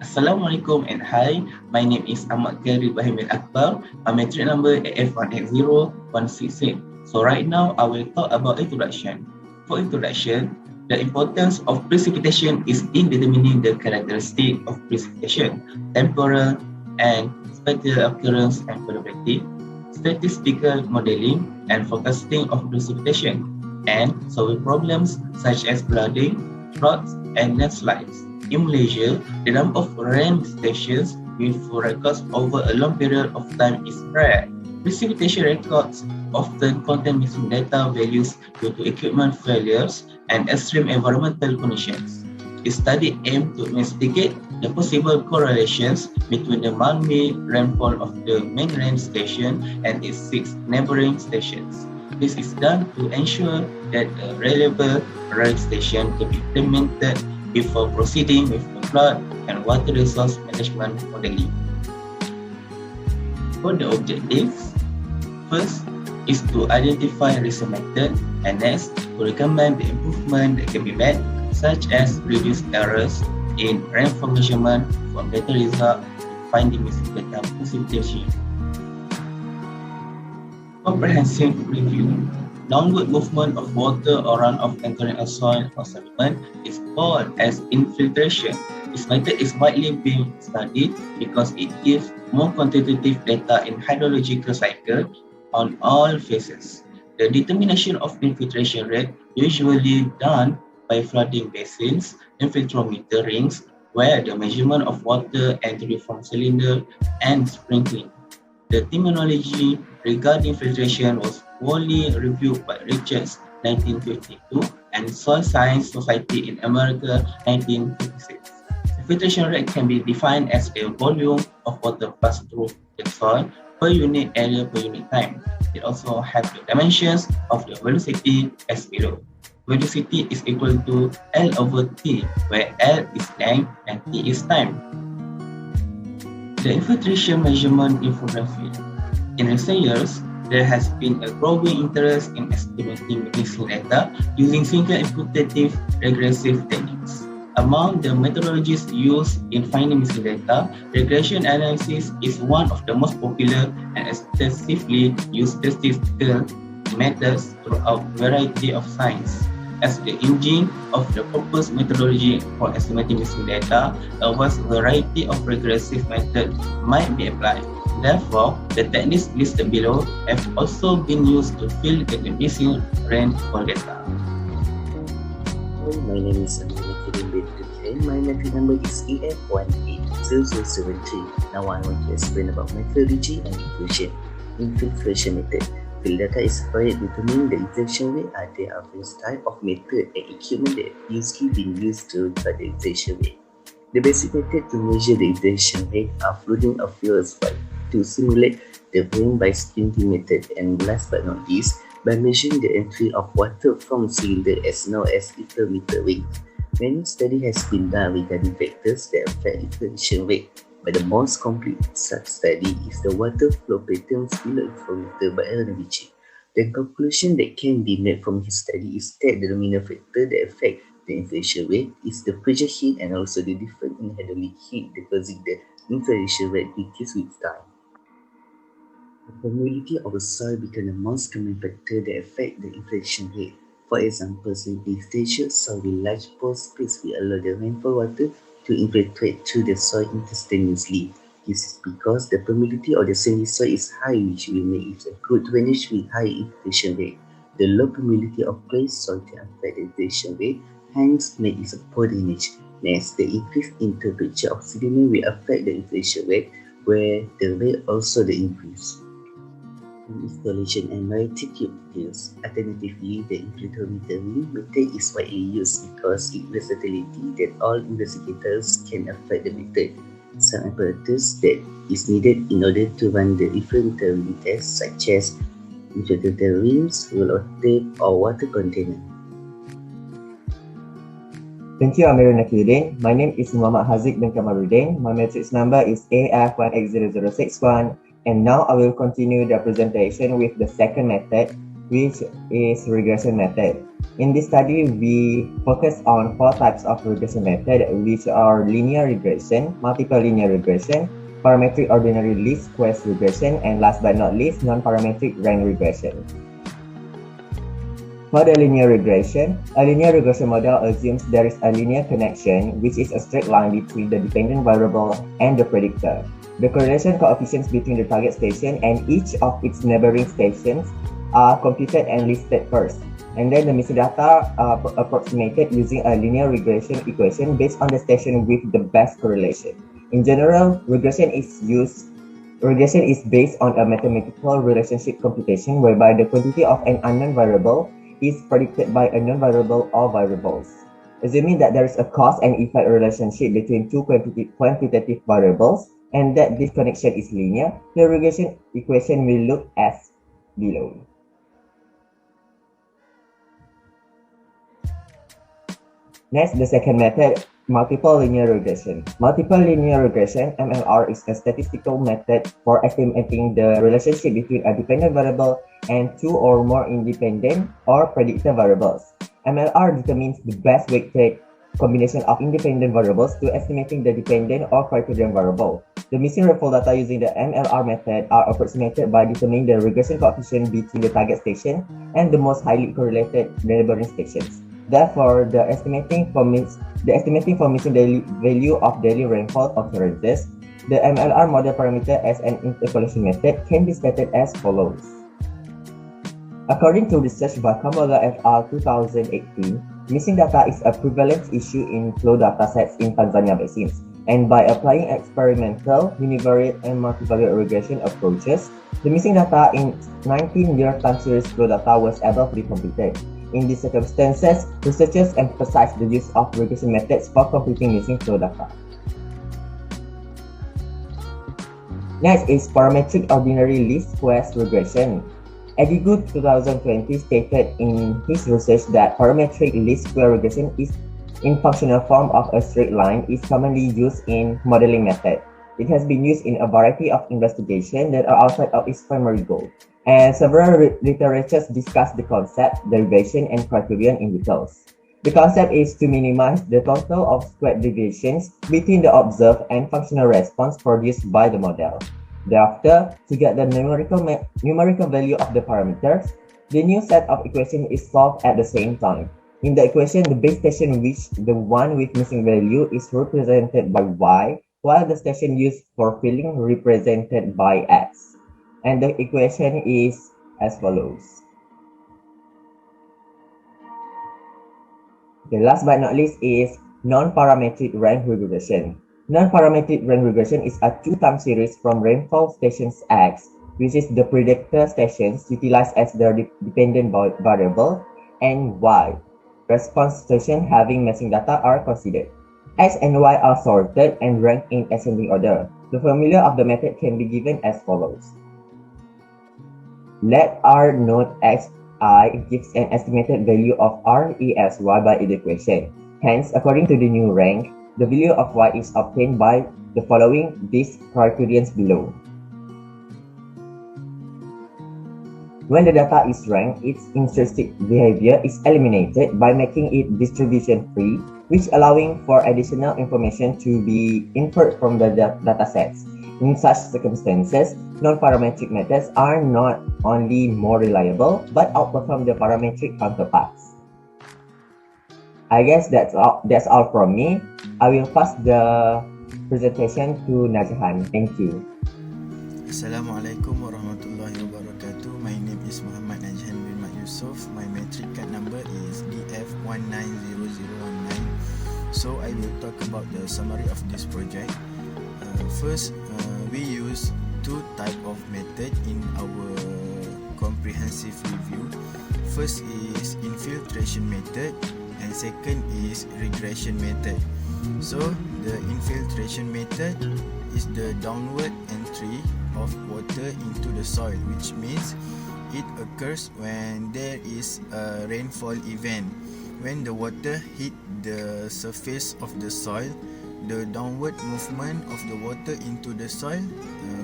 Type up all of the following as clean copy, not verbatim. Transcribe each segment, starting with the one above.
Assalamualaikum and hi, my name is Ahmad Khairi Ibrahim Akbar. My metric number AF180168. So right now I will talk about introduction. For introduction, the importance of precipitation is in determining the characteristic of precipitation, temporal and spatial occurrence and probability, statistical modeling and forecasting of precipitation, and solving problems such as flooding, floods, and landslides. In Malaysia, the number of rain stations with records over a long period of time is rare. Precipitation records often contain missing data values due to equipment failures and extreme environmental conditions. The study aimed to investigate the possible correlations between the monthly rainfall of the main rain station and its 6 neighboring stations. This is done to ensure that a reliable rain station can be implemented before proceeding with the flood and water resource management modeling. For the objectives, first is to identify research method, and next to recommend the improvement that can be made, such as reduce errors in rainfall measurement from data result and finding missing data precipitation. Comprehensive review. Downward movement of water or runoff entering a soil or sediment is called as infiltration. This method is widely being studied because it gives more quantitative data in hydrological cycle on all phases. The determination of infiltration rate usually done by flooding basins, infiltrometer rings, where the measurement of water entering from cylinder and sprinkling. The terminology regarding filtration was only reviewed by Richards 1952 and Soil Science Society in America 1956. The filtration rate can be defined as the volume of water passed through the soil per unit area per unit time. It also has the dimensions of the velocity as below. Velocity is equal to L over T, where L is length and T is time. The infiltration measurement infography. In recent years, there has been a growing interest in estimating missing data using single imputative regressive techniques. Among the methodologies used in finding missing data, regression analysis is one of the most popular and extensively used statistical methods throughout a variety of science. As the engine of the proposed methodology for estimating missing data, a vast variety of regressive methods might be applied. Therefore, the techniques listed below have also been used to fill in the missing rainfall data. My name is and my metric number is AF180002. Now I want to explain about methodology and infiltration method. Field data is required to determine the infiltration rate. There are various types of method and equipment that usually being used to record the infiltration rate. The basic method to measure the infiltration rate are flooding of fuels to simulate the rain by sprinkling method, and last but not least, by measuring the entry of water from cylinder as known as hydrometer ring. Many study has been done regarding factors that affect infiltration rate, but the most complete such study is the water flow patterns below hydrometer by Hydrology. The conclusion that can be made from this study is that the dominant factor that affect the infiltration rate is the pressure heat and also the difference in hydraulic heat causing the infiltration rate decrease with time. The permeability of the soil becomes the most common factor that affect the infiltration rate. For example, precipitation soil with large pore space will allow the rainfall water to infiltrate through the soil instantaneously. This is because the permeability of the sandy soil is high, which will make it a good drainage with high infiltration rate. The low permeability of clay soil can affect the infiltration rate, hence make it a poor drainage. Next, the increase in temperature of sediment will affect the infiltration rate, where the rate also the increase. Installation and multi-tube drills. Alternatively, the infiltrometer ring method is widely used because its versatility that all investigators can affect the method. Some apparatus that is needed in order to run the infiltrometer ring test, such as infiltrometer rings, roll of tape, or water container. Thank you, Amirul Nakirudin. My name is Muhammad Haziq bin Kamaluddin. My matrix number is AF180061. And now I will continue the presentation with the second method, which is regression method. In this study, we focus on 4 types of regression method, which are linear regression, multiple linear regression, parametric ordinary least squares regression, and last but not least, non-parametric rank regression. For the linear regression, a linear regression model assumes there is a linear connection, which is a straight line between the dependent variable and the predictor. The correlation coefficients between the target station and each of its neighboring stations are computed and listed first. And then the missing data are approximated using a linear regression equation based on the station with the best correlation. In general, regression is based on a mathematical relationship computation whereby the quantity of an unknown variable is predicted by a known variable or variables. Assuming that there is a cause and effect relationship between two quantitative variables and that this connection is linear, the regression equation will look as below. Next, the second method, multiple linear regression. Multiple linear regression, MLR, is a statistical method for estimating the relationship between a dependent variable and two or more independent or predictor variables. MLR determines the best weighted combination of independent variables to estimating the dependent or criterion variable. The missing rainfall data using the MLR method are approximated by determining the regression coefficient between the target station and the most highly correlated neighboring stations. Therefore, the estimating for missing daily value of daily rainfall occurrences, the MLR model parameter as an interpolation method can be stated as follows. According to research by Kamala et al. 2018, missing data is a prevalence issue in flow datasets in Tanzania basins, and by applying experimental, univariate, and multivariate regression approaches, the missing data in 19-year time series flow data was able to be computed. In these circumstances, researchers emphasize the use of regression methods for computing missing flow data. Next is parametric ordinary least squares regression. Eddie Good 2020 stated in his research that parametric least square regression is in functional form of a straight line is commonly used in modeling method. It has been used in a variety of investigations that are outside of its primary goal, and several literatures discuss the concept, derivation, and criterion in details. The concept is to minimize the total of squared deviations between the observed and functional response produced by the model. Thereafter, to get the numerical value of the parameters, the new set of equations is solved at the same time. In the equation, the base station which the one with missing value is represented by y, while the station used for filling represented by x. And the equation is as follows. The last but not least is non-parametric rank regression. Non-parametric rank regression is a two-time series from rainfall stations X, which is the predictor stations utilized as the dependent variable, and Y. Response stations having missing data are considered. X and Y are sorted and ranked in ascending order. The formula of the method can be given as follows. Let R note Xi gives an estimated value of RESY by the equation. Hence, according to the new rank, the value of y is obtained by the following these criterions below. When the data is ranked, its intrinsic behavior is eliminated by making it distribution-free, which allowing for additional information to be inferred from the datasets. In such circumstances, non-parametric methods are not only more reliable, but outperform the parametric counterparts. I guess that's all from me. I will pass the presentation to Najhan. Thank you. Assalamualaikum warahmatullahi wabarakatuh. My name is Muhammad Najhan bin Mat Yusof. My metric card number is DF190019. So I will talk about the summary of this project. First, we use two types of method in our comprehensive review. First is infiltration method, and second is regression method. So the infiltration method is the downward entry of water into the soil, which means it occurs when there is a rainfall event. When the water hit the surface of the soil, the downward movement of the water into the soil,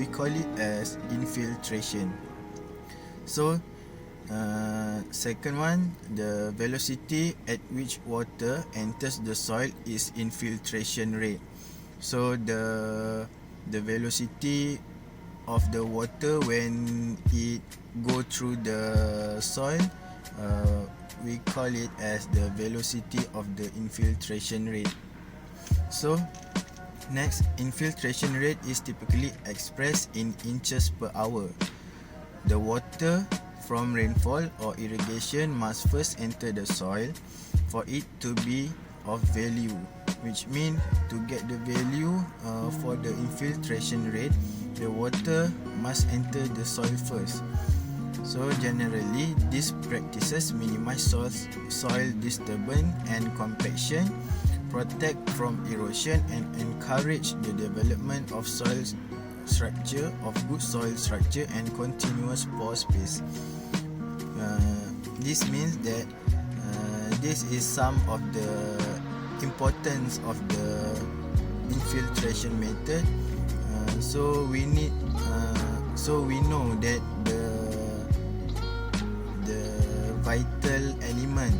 we call it as infiltration. So Second one, the velocity at which water enters the soil is infiltration rate. So the velocity of the water when it go through the soil, we call it as the velocity of the infiltration rate. So next, infiltration rate is typically expressed in inches per hour. The water from rainfall or irrigation must first enter the soil for it to be of value, which means to get the value for the infiltration rate, the water must enter the soil first. So generally, these practices minimize soil disturbance and compaction, protect from erosion, and encourage the development of good soil structure and continuous pore space. This means that this is some of the importance of the infiltration method. So we know that the vital element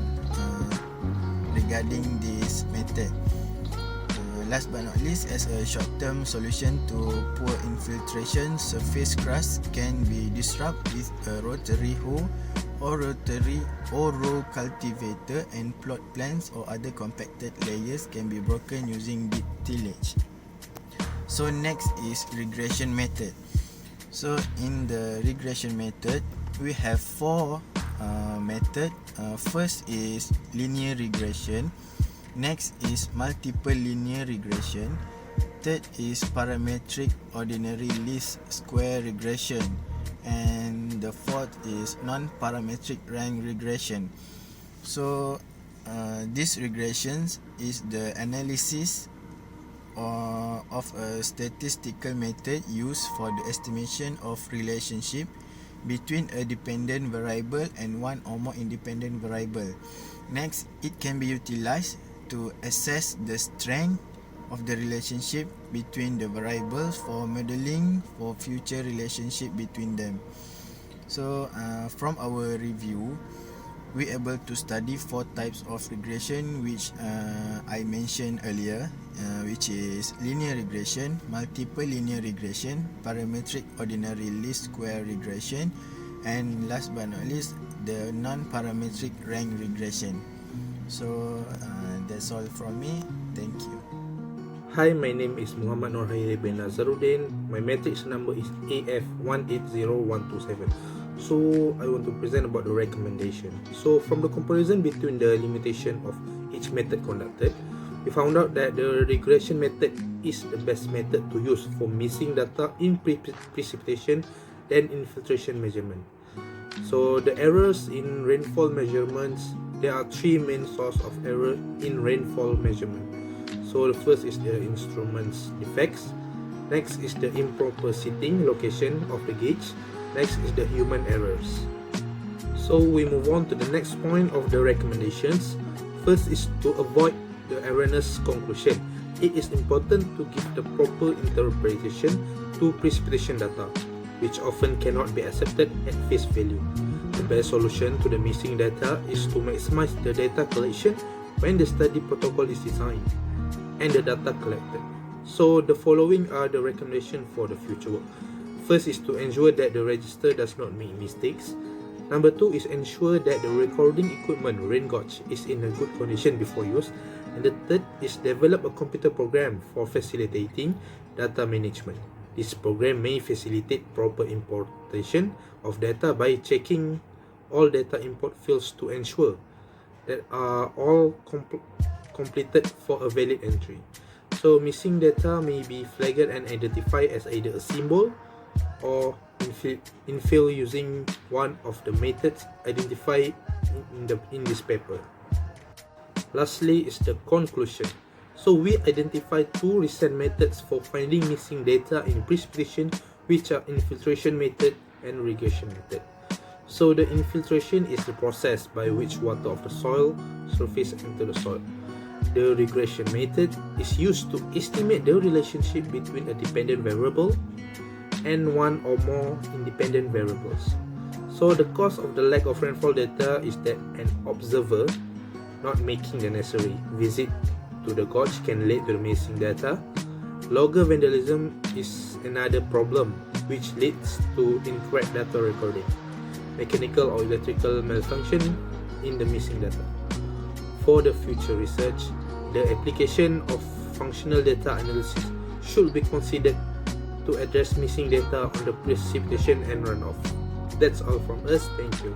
regarding this method. Last but not least, as a short-term solution to poor infiltration, surface crust can be disrupted with a rotary hoe or row cultivator, and plot plants or other compacted layers can be broken using deep tillage. So next is regression method. So in the regression method, we have four method. First is linear regression. Next is multiple linear regression. Third is parametric ordinary least square regression. And the fourth is non-parametric rank regression. So these regressions is the analysis of a statistical method used for the estimation of relationship between a dependent variable and one or more independent variable. Next, it can be utilized to assess the strength of the relationship between the variables for modeling for future relationship between them. So from our review, we able to study four types of regression which I mentioned earlier, which is linear regression, multiple linear regression, parametric ordinary least square regression, and last but not least, the non-parametric rank regression. So that's all from me. Thank you. Hi, my name is Muhammad Nurhairi bin Nazaruddin. My matrix number is AF180127. So I want to present about the recommendation. So from the comparison between the limitation of each method conducted, we found out that the regression method is the best method to use for missing data in precipitation and infiltration measurement. So the errors in rainfall measurements, there are three main sources of error in rainfall measurement. So the first is the instrument's defects. Next is the improper sitting location of the gauge. Next is the human errors. So we move on to the next point of the recommendations. First is to avoid the erroneous conclusion. It is important to give the proper interpretation to precipitation data, which often cannot be accepted at face value. The best solution to the missing data is to maximize the data collection when the study protocol is designed and the data collected. So the following are the recommendations for the future work. First is to ensure that the register does not make mistakes. Number two is ensure that the recording equipment rain gauge is in a good condition before use. And the third is develop a computer program for facilitating data management. This program may facilitate proper importation of data by checking all data import fields to ensure that are all completed for a valid entry. So missing data may be flagged and identified as either a symbol or infill using one of the methods identified in this paper. Lastly is the conclusion. So we identified two recent methods for finding missing data in precipitation, which are infiltration method and regression method. So the infiltration is the process by which water of the soil surface enter the soil. The regression method is used to estimate the relationship between a dependent variable and one or more independent variables. So the cause of the lack of rainfall data is that an observer not making the necessary visit to the gorge can lead to the missing data. Logger vandalism is another problem which leads to incorrect data recording, mechanical or electrical malfunction in the missing data. For the future research, the application of functional data analysis should be considered to address missing data on the precipitation and runoff. That's all from us. Thank you.